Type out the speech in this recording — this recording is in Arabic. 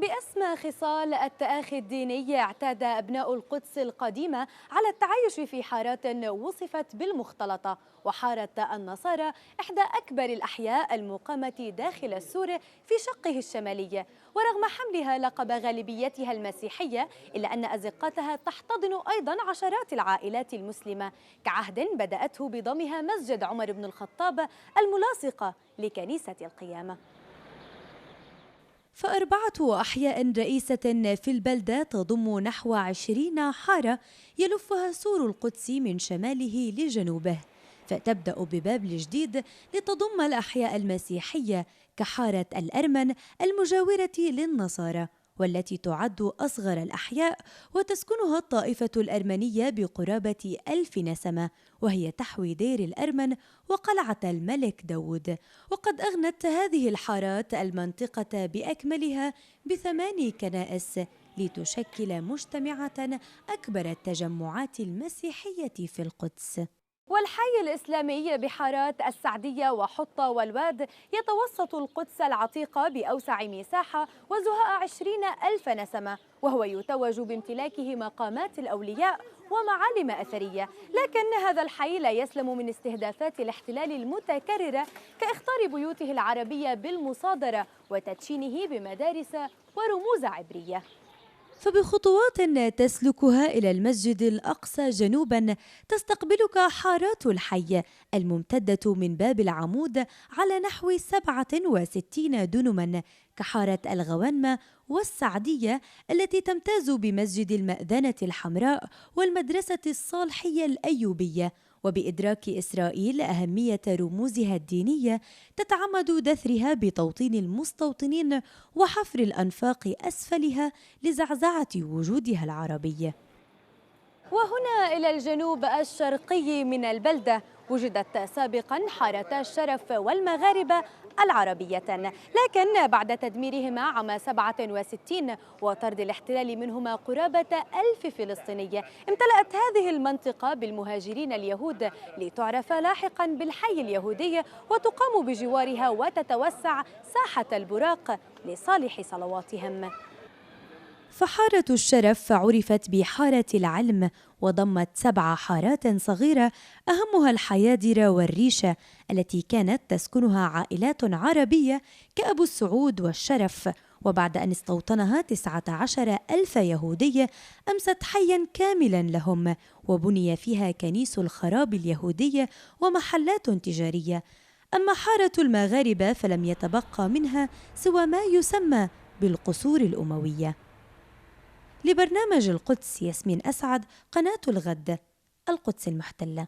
بأسمى خصال التآخي الديني اعتاد أبناء القدس القديمة على التعايش في حارات وصفت بالمختلطة، وحارة النصارى إحدى أكبر الأحياء المقامة داخل السور في شقه الشمالي. ورغم حملها لقب غالبيتها المسيحية إلا أن أزقتها تحتضن أيضا عشرات العائلات المسلمة، كعهد بدأته بضمها مسجد عمر بن الخطاب الملاصقة لكنيسة القيامة. فأربعة أحياء رئيسة في البلدة تضم نحو 20 حارة يلفها سور القدس من شماله لجنوبه، فتبدأ بباب الجديد لتضم الأحياء المسيحية كحارة الأرمن المجاورة للنصارى، والتي تعد أصغر الأحياء وتسكنها الطائفة الأرمنية بقرابة 1000 نسمة، وهي تحوي دير الأرمن وقلعة الملك داود. وقد أغنت هذه الحارات المنطقة بأكملها ب8 كنائس لتشكل مجتمعة أكبر التجمعات المسيحية في القدس. والحي الإسلامي بحارات السعدية وحطة والواد يتوسط القدس العتيقة بأوسع مساحة وزهاء 20,000 نسمة، وهو يتوج بامتلاكه مقامات الأولياء ومعالم أثرية. لكن هذا الحي لا يسلم من استهدافات الاحتلال المتكررة كإخطار بيوته العربية بالمصادرة وتدشينه بمدارس ورموز عبرية. فبخطوات تسلكها إلى المسجد الأقصى جنوباً تستقبلك حارات الحي الممتدة من باب العمود على نحو 67 دنماً، كحارة الغوانمة والسعدية التي تمتاز بمسجد المأذنة الحمراء والمدرسة الصالحية الأيوبية. وبإدراك إسرائيل أهمية رموزها الدينية تتعمد دثرها بتوطين المستوطنين وحفر الأنفاق أسفلها لزعزعة وجودها العربي. وهنا إلى الجنوب الشرقي من البلدة وجدت سابقا حارتا الشرف والمغاربة العربية، لكن بعد تدميرهما عام 67 وطرد الاحتلال منهما قرابة 1000 فلسطيني امتلأت هذه المنطقة بالمهاجرين اليهود لتعرف لاحقا بالحي اليهودي، وتقام بجوارها وتتوسع ساحة البراق لصالح صلواتهم. فحارة الشرف عرفت بحارة العلم وضمت 7 حارات صغيرة أهمها الحيادر والريشة التي كانت تسكنها عائلات عربية كأبو السعود والشرف. وبعد أن استوطنها 19,000 يهودي أمست حياً كاملاً لهم، وبني فيها كنيس الخراب اليهودي ومحلات تجارية. أما حارة المغاربة فلم يتبقى منها سوى ما يسمى بالقصور الأموية. لبرنامج القدس ياسمين أسعد، قناة الغد، القدس المحتلة.